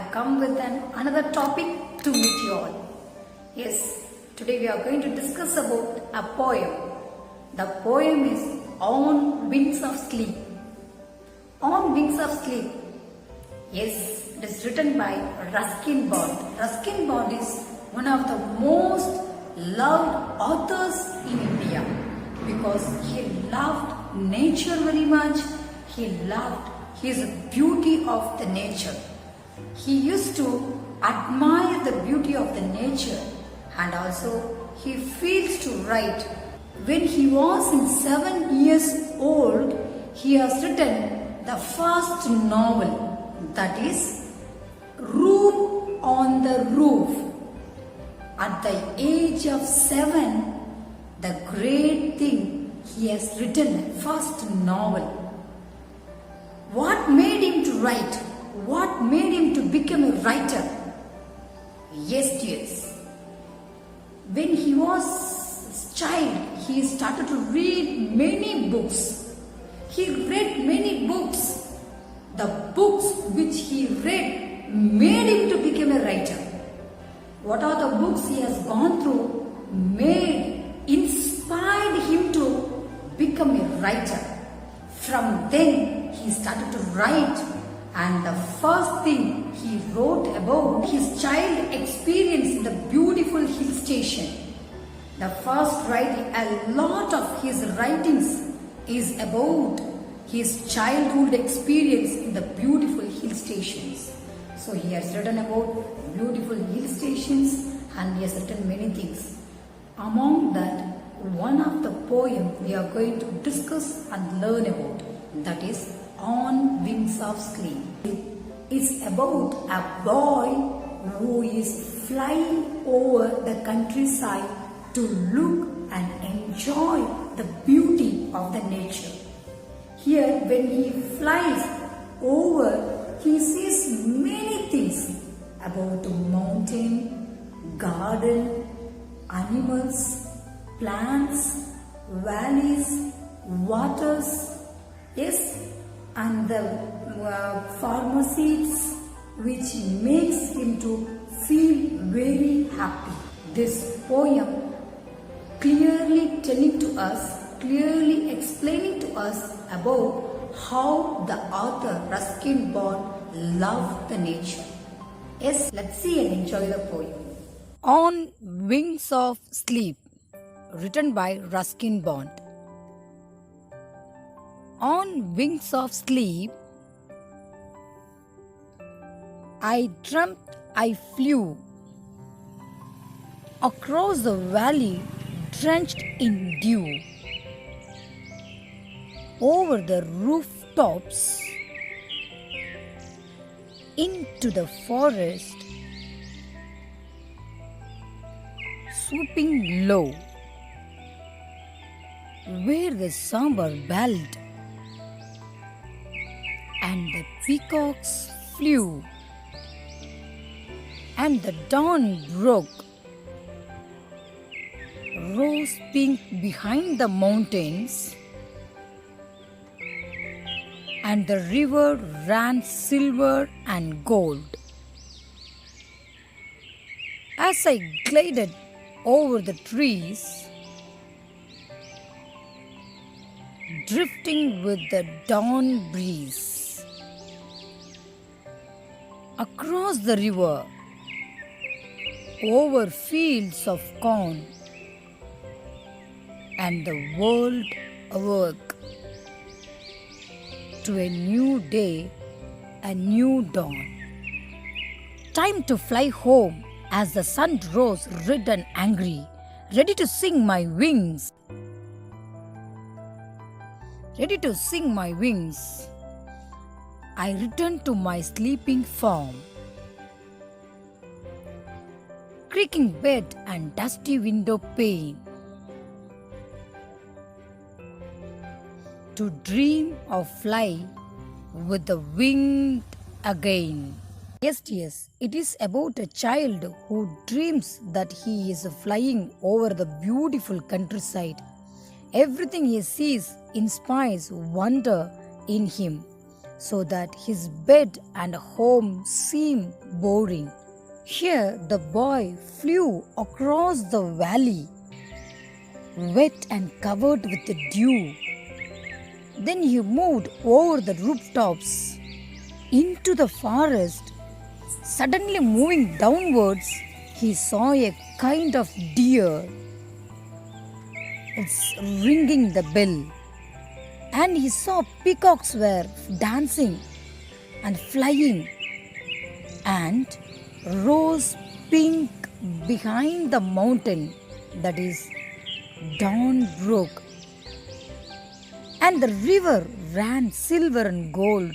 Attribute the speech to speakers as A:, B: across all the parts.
A: have come with another topic to meet you all. Yes, today we are going to discuss about a poem. The poem is On Wings of Sleep. On Wings of Sleep. Yes, it is written by Ruskin Bond. Ruskin Bond is one of the most loved authors in India because he loved nature very much. He loved his beauty of the nature. He used to admire the beauty of the nature, and also he feels to write. When he was in 7 years old, he has written the first novel, that is Room on the Roof. At the age of 7, the great thing, he has written a first novel. What made him to write? What made him to become a writer? Yes. When he was a child, he started to read many books. He read many books. The books which he read made him to become a writer. What are the books he has gone through inspired him to become a writer. From then he started to write, and the first thing he wrote about his child experience in the beautiful hill station. The first writing, a lot of his writings is about his childhood experience in the beautiful hill stations. So he has written about beautiful hill stations and he has written many things. Among that, one of the poems we are going to discuss and learn about, that is On Wings of Sleep. It is about a boy who is flying over the countryside to look and enjoy the beauty of the nature. Here, when he flies over, he sees many things about the mountain, garden, animals, plants, valleys, waters, yes, and the farmer seeds, which makes him to feel very happy. This poem clearly telling to us, clearly explaining to us about how the author Ruskin Bond loved the nature. Yes, let's see and enjoy the poem. On Wings of Sleep, written by Ruskin Bond. On wings of sleep, I dreamt I flew across the valley drenched in dew, over the rooftops, into the forest, swooping low, where the somber belled and the peacocks flew, and the dawn broke, rose pink behind the mountains, and the river ran silver and gold. As I glided over the trees, drifting with the dawn breeze, across the river, over fields of corn, and the world awoke to a new day, a new dawn. Time to fly home as the sun rose red and angry, ready to sing my wings. Ready to sing my wings, I returned to my sleeping form. Creaking bed and dusty window pane, to dream of fly with the wind again. Yes, it is about a child who dreams that he is flying over the beautiful countryside. Everything he sees inspires wonder in him. so that his bed and home seemed boring. Here the boy flew across the valley, wet and covered with the dew. Then he moved over the rooftops into the forest. Suddenly moving downwards, he saw a kind of deer. It's ringing the bell. And he saw peacocks were dancing and flying, and rose pink behind the mountain, that is dawn broke, and the river ran silver and gold.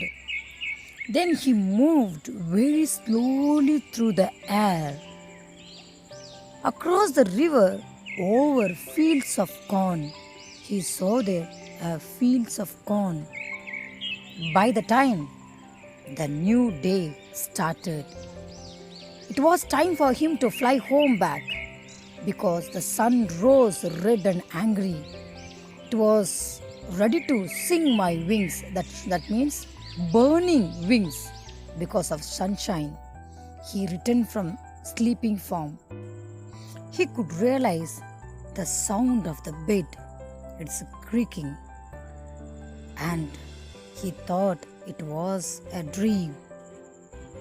A: Then he moved very slowly through the air, across the river, over fields of corn. He saw there fields of corn. By the time the new day started, it was time for him to fly home back, because the sun rose red and angry. It was ready to sing my wings. That means burning wings because of sunshine. He returned from sleeping form. He could realize the sound of the bed, it's creaking, and he thought it was a dream.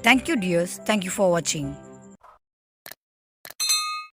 A: Thank you, dears. Thank you for watching.